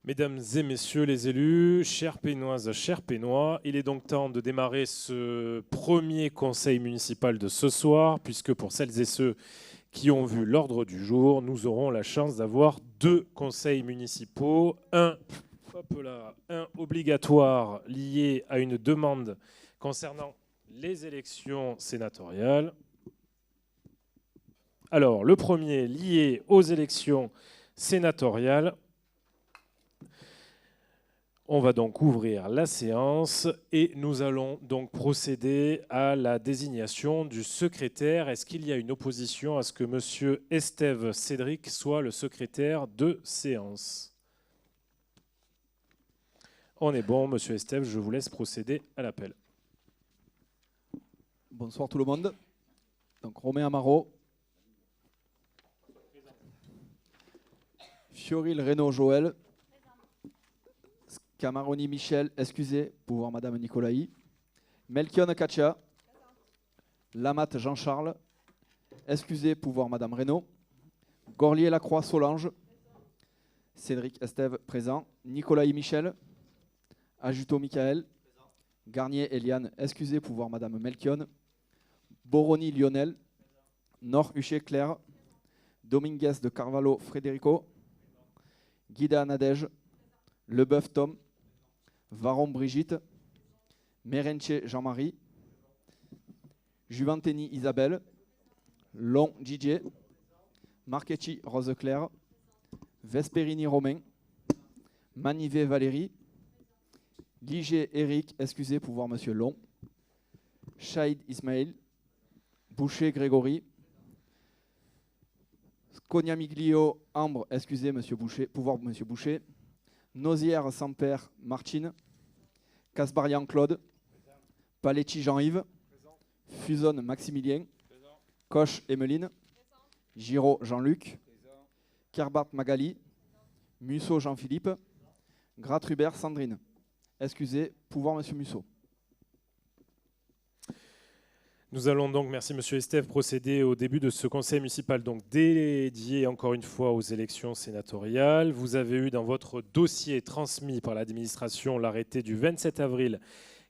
Mesdames et messieurs les élus, chères Pénoises, chers Pénois, il est donc temps de démarrer ce premier conseil municipal de ce soir, puisque pour celles et ceux qui ont vu l'ordre du jour, nous aurons la chance d'avoir deux conseils municipaux, un obligatoire lié à une demande concernant les élections sénatoriales. Alors, le premier lié aux élections sénatoriales. On va donc ouvrir la séance et nous allons donc procéder à la désignation du secrétaire. Est-ce qu'il y a une opposition à ce que M. Estève Cédric soit le secrétaire de séance? On est bon, M. Estève, je vous laisse procéder à l'appel. Bonsoir tout le monde. Donc Romain Amaro, Fioril Reynaud Joël, Camaroni Michel, excusez, pouvoir Madame Nicolaï, Melchion Katia, Lamat Jean-Charles, excusez, pouvoir Madame Reynaud, Gorlier Lacroix Solange, Cédric Estève présent, Nicolaï Michel, Ajuto Michael, Garnier Eliane, excusez, pouvoir Madame Melchion, Boroni Lionel, Nord Huchet Claire, Dominguez de Carvalho Federico, Guida Nadège, Leboeuf Tom, Varon Brigitte, Merenche Jean-Marie, Juventeni Isabelle, Long Didier, Marchetti Rose Claire, Vesperini Romain, Manivet Valérie, Liger Eric, excusez pour voir Monsieur Long, Chaïd Ismaël, Boucher Grégory, Scognamiglio Ambre, excusez Monsieur Boucher, pouvoir Monsieur Boucher, Nozière Samper Martine, Casbarian Claude, Paletti Jean-Yves, Fusonne Maximilien, Coche Emeline, Giraud Jean-Luc, Kerbat Magali, Musso Jean-Philippe, Gratrubert Sandrine. Excusez, pouvoir Monsieur Musso. Nous allons donc, merci Monsieur Estève, procéder au début de ce conseil municipal donc dédié encore une fois aux élections sénatoriales. Vous avez eu dans votre dossier transmis par l'administration l'arrêté du 27 avril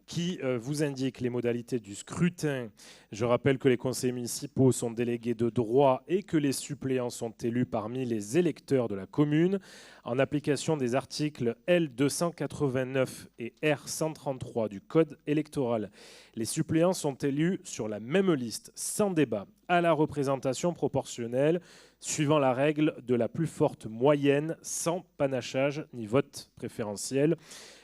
qui vous indique les modalités du scrutin. Je rappelle que les conseillers municipaux sont délégués de droit et que les suppléants sont élus parmi les électeurs de la commune. En application des articles L289 et R133 du Code électoral, les suppléants sont élus sur la même liste, sans débat, à la représentation proportionnelle, suivant la règle de la plus forte moyenne, sans panachage ni vote préférentiel.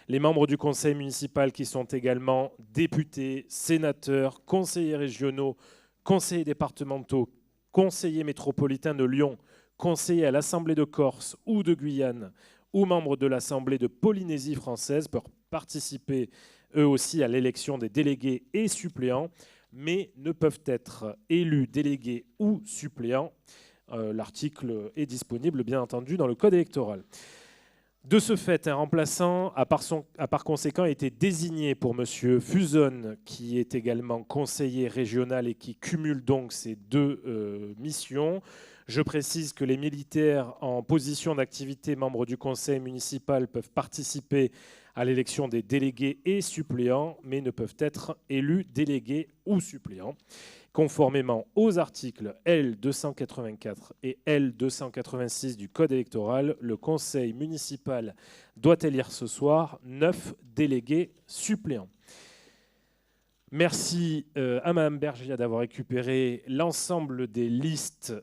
Les membres du conseil municipal qui sont également députés, sénateurs, conseillers régionaux, conseillers départementaux, conseillers métropolitains de Lyon, conseillers à l'Assemblée de Corse ou de Guyane ou membres de l'Assemblée de Polynésie française peuvent participer eux aussi à l'élection des délégués et suppléants, mais ne peuvent être élus délégués ou suppléants. L'article est disponible bien entendu dans le Code électoral. De ce fait, un remplaçant a par conséquent été désigné pour M. Fusonne, qui est également conseiller régional et qui cumule donc ces deux missions. Je précise que les militaires en position d'activité membres du conseil municipal peuvent participer à l'élection des délégués et suppléants, mais ne peuvent être élus délégués ou suppléants. Conformément aux articles L284 et L286 du Code électoral, le conseil municipal doit élire ce soir 9 délégués suppléants. Merci à Mme Bergia d'avoir récupéré l'ensemble des listes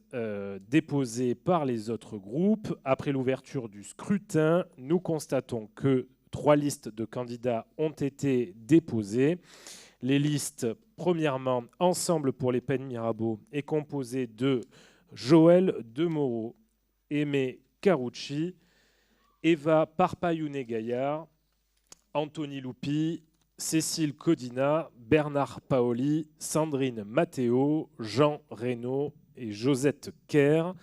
déposées par les autres groupes. Après l'ouverture du scrutin, nous constatons que 3 listes de candidats ont été déposées. Les listes, premièrement, Ensemble pour les Pennes Mirabeau est composée de Joël Demoreau, Aimé Carucci, Eva Parpayouné-Gaillard, Anthony Loupi, Cécile Codina, Bernard Paoli, Sandrine Matteo, Jean Reynaud et Josette Kerr.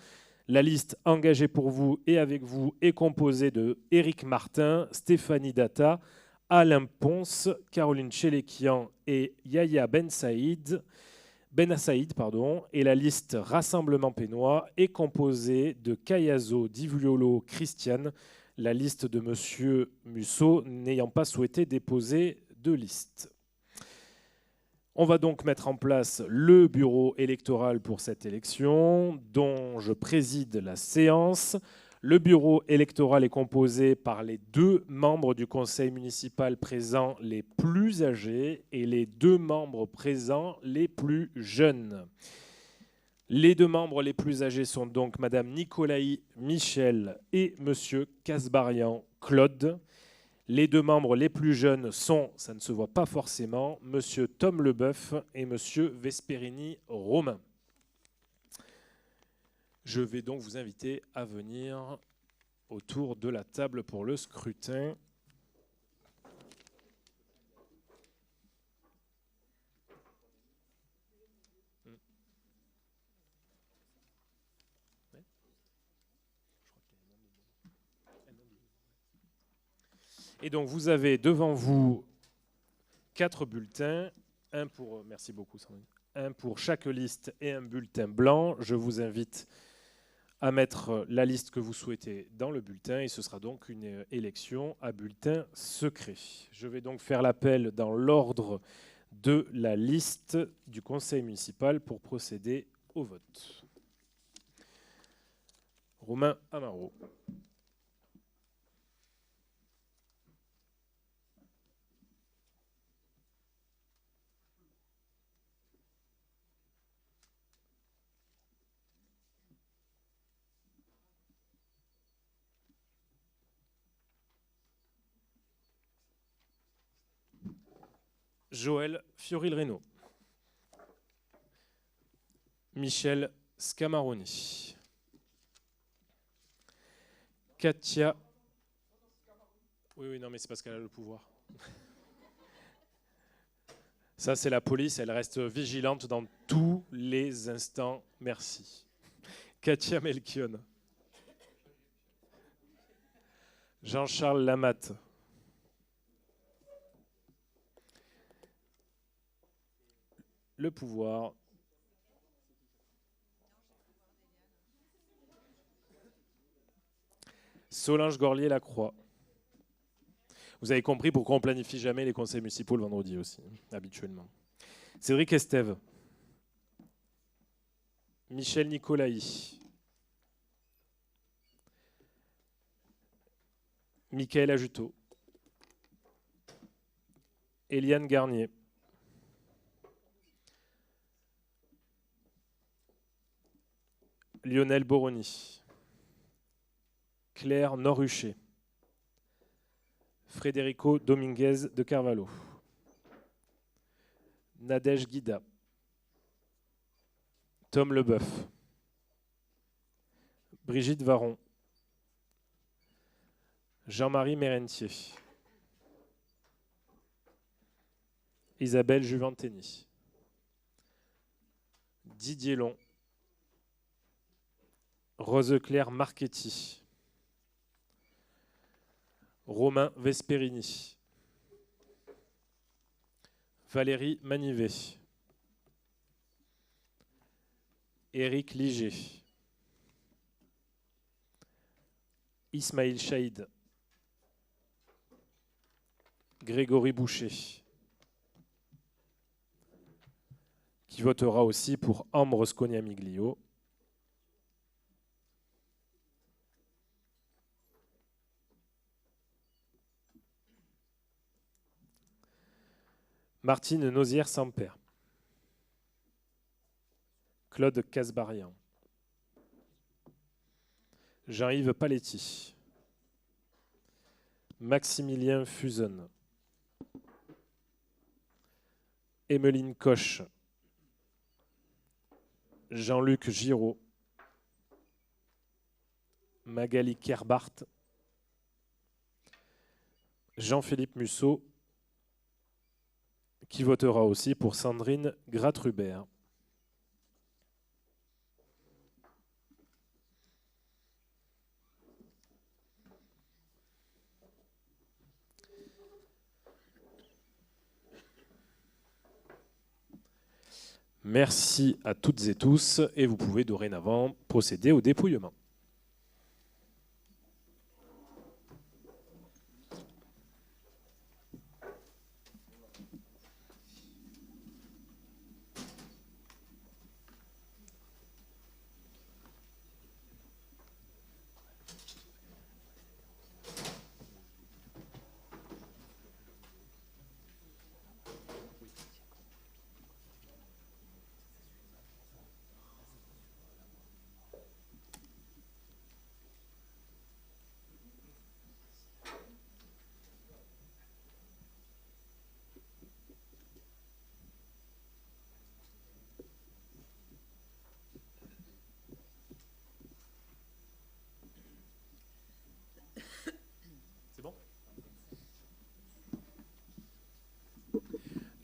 La liste engagée pour vous et avec vous est composée de Éric Martin, Stéphanie Data, Alain Ponce, Caroline Chélékian et Yahya Benassaïd, et la liste Rassemblement Pénois est composée de Kayazo Divluolo Christiane, la liste de M. Musso n'ayant pas souhaité déposer de liste. On va donc mettre en place le bureau électoral pour cette élection, dont je préside la séance. Le bureau électoral est composé par les 2 membres du conseil municipal présents les plus âgés et les 2 membres présents les plus jeunes. Les 2 membres les plus âgés sont donc Madame Nicolaï Michel et Monsieur Kasbarian Claude. Les 2 membres les plus jeunes sont, ça ne se voit pas forcément, Monsieur Tom Leboeuf et Monsieur Vesperini Romain. Je vais donc vous inviter à venir autour de la table pour le scrutin. Et donc vous avez devant vous 4 bulletins, un pour, merci beaucoup Sandrine, un pour chaque liste et un bulletin blanc. Je vous invite à mettre la liste que vous souhaitez dans le bulletin et ce sera donc une élection à bulletin secret. Je vais donc faire l'appel dans l'ordre de la liste du conseil municipal pour procéder au vote. Romain Amaro. Joël Fiorilreno. Michel Scamaroni. Katia. Oui, non, mais c'est parce qu'elle a le pouvoir. Ça, c'est la police, elle reste vigilante dans tous les instants. Merci. Katia Melchion. Jean-Charles Lamotte. Le pouvoir. Solange Gorlier-Lacroix. Vous avez compris pourquoi on planifie jamais les conseils municipaux le vendredi aussi, habituellement. Cédric Estève. Michel Nicolaï. Michael Ajuto. Eliane Garnier. Lionel Boroni. Claire Norruchet. Federico Dominguez de Carvalho. Nadège Guida. Tom Leboeuf. Brigitte Varon. Jean-Marie Mérentier. Isabelle Juventeni. Didier Long. Rose-Claire Marchetti. Romain Vesperini. Valérie Manivet. Éric Liger. Ismaïl Chaïd. Grégory Boucher. Qui votera aussi pour Ambre Sconia-Miglio. Martine Nozière-Samper. Claude Kasbarian. Jean-Yves Paletti. Maximilien Fuson. Emeline Koch. Jean-Luc Giraud. Magali Kerbart. Jean-Philippe Musso, qui votera aussi pour Sandrine Gratrubert. Merci à toutes et tous et vous pouvez dorénavant procéder au dépouillement.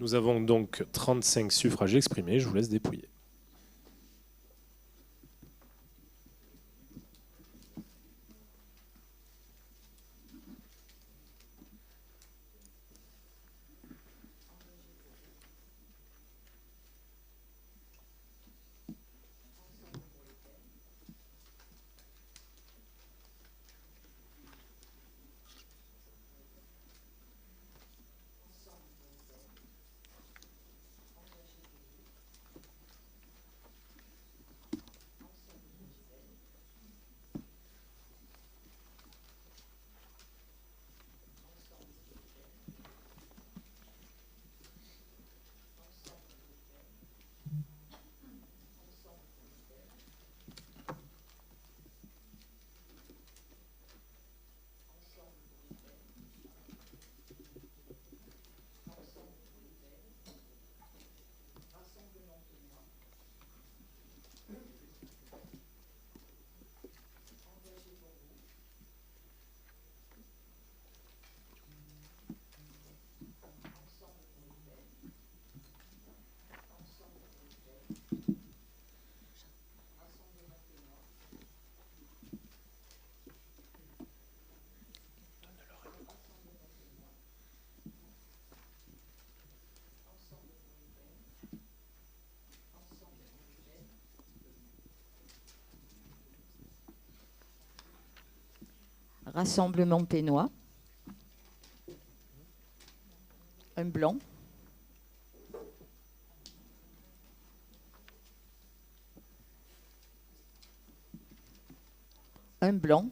Nous avons donc 35 suffrages exprimés. Je vous laisse dépouiller. Rassemblement Pénois. Un blanc. Un blanc.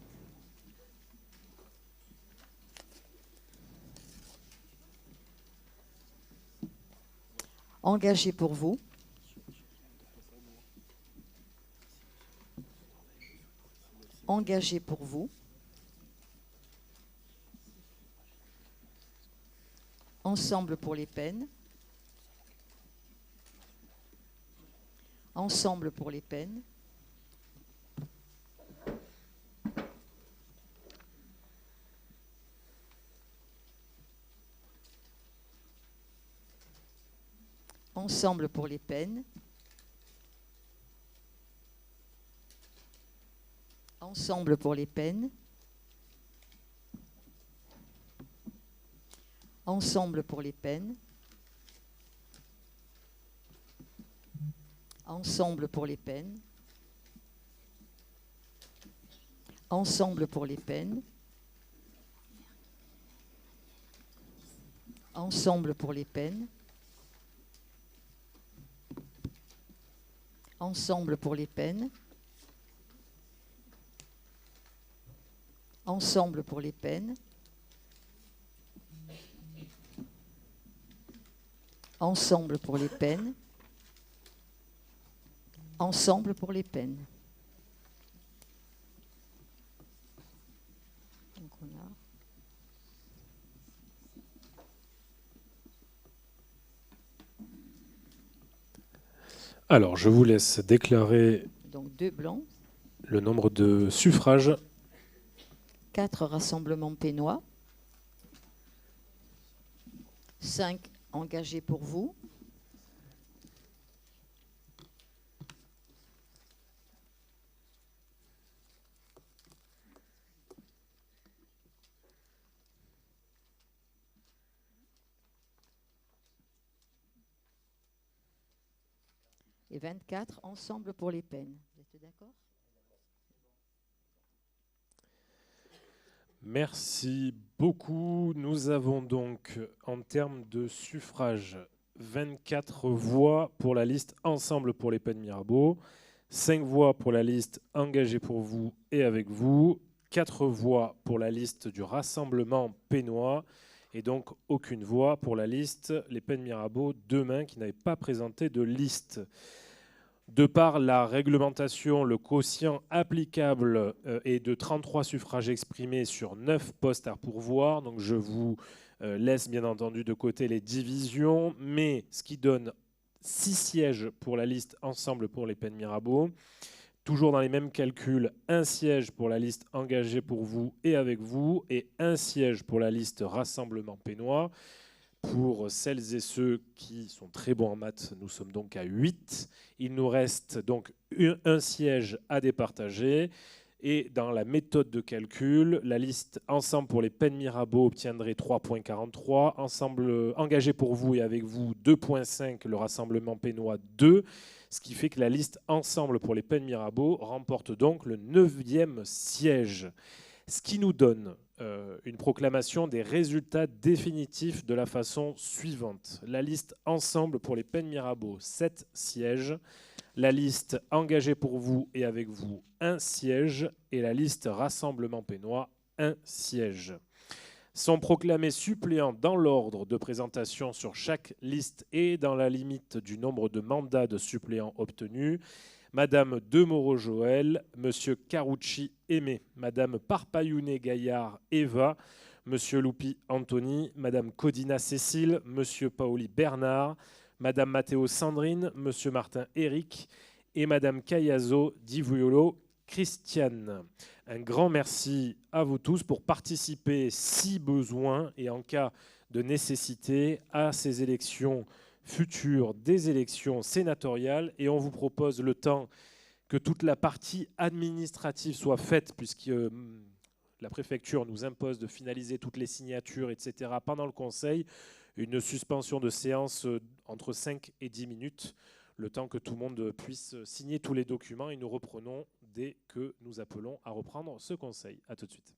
Engagé pour vous. Engagé pour vous. Ensemble pour les peines. Ensemble pour les peines. Ensemble pour les peines. Ensemble pour les peines. Ensemble pour les peines. Ensemble pour les peines. Ensemble pour les peines. Ensemble pour les peines. Ensemble pour les peines. Ensemble pour les peines. Ensemble pour les peines. Ensemble pour les peines. Donc on a Alors, je vous laisse déclarer donc 2 blancs, le nombre de suffrages. 4 rassemblements pénois, 5 engagés pour vous, et 24 ensemble pour les peines. Vous êtes d'accord ? Merci beaucoup. Nous avons donc, en termes de suffrages, 24 voix pour la liste Ensemble pour les peines Mirabeau, 5 voix pour la liste Engagé pour vous et avec vous, 4 voix pour la liste du Rassemblement Pénois et donc aucune voix pour la liste Les Peines Mirabeau demain qui n'avait pas présenté de liste. De par la réglementation, le quotient applicable est de 33 suffrages exprimés sur 9 postes à pourvoir. Donc je vous laisse bien entendu de côté les divisions, mais ce qui donne 6 sièges pour la liste Ensemble pour les peines Mirabeau. Toujours dans les mêmes calculs, 1 siège pour la liste Engagé pour vous et avec vous, et 1 siège pour la liste Rassemblement Pénois. Pour celles et ceux qui sont très bons en maths, nous sommes donc à 8. Il nous reste donc un siège à départager. Et dans la méthode de calcul, la liste ensemble pour les peines Mirabeau obtiendrait 3,43. Ensemble engagé pour vous et avec vous 2,5. Le rassemblement pénois 2. Ce qui fait que la liste ensemble pour les peines Mirabeau remporte donc le 9e siège. Ce qui nous donne une proclamation des résultats définitifs de la façon suivante. La liste ensemble pour les peines Mirabeau, 7 sièges. La liste engagée pour vous et avec vous, 1 siège. Et la liste rassemblement pénois, 1 siège. Sont proclamés suppléants dans l'ordre de présentation sur chaque liste et dans la limite du nombre de mandats de suppléants obtenus. Madame Demoro-Joël, Monsieur Carucci Aimé, Madame Parpayounet-Gaillard Eva, Monsieur Loupi Anthony, Madame Codina Cécile, Monsieur Paoli Bernard, Madame Matteo Sandrine, Monsieur Martin Éric et Madame Cayazo Divuolo Christiane. Un grand merci à vous tous pour participer, si besoin et en cas de nécessité, à ces élections futures des élections sénatoriales. Et on vous propose, le temps que toute la partie administrative soit faite, puisque la préfecture nous impose de finaliser toutes les signatures, etc., pendant le Conseil, une suspension de séance entre 5 et 10 minutes, le temps que tout le monde puisse signer tous les documents. Et nous reprenons dès que nous appelons à reprendre ce Conseil. À tout de suite.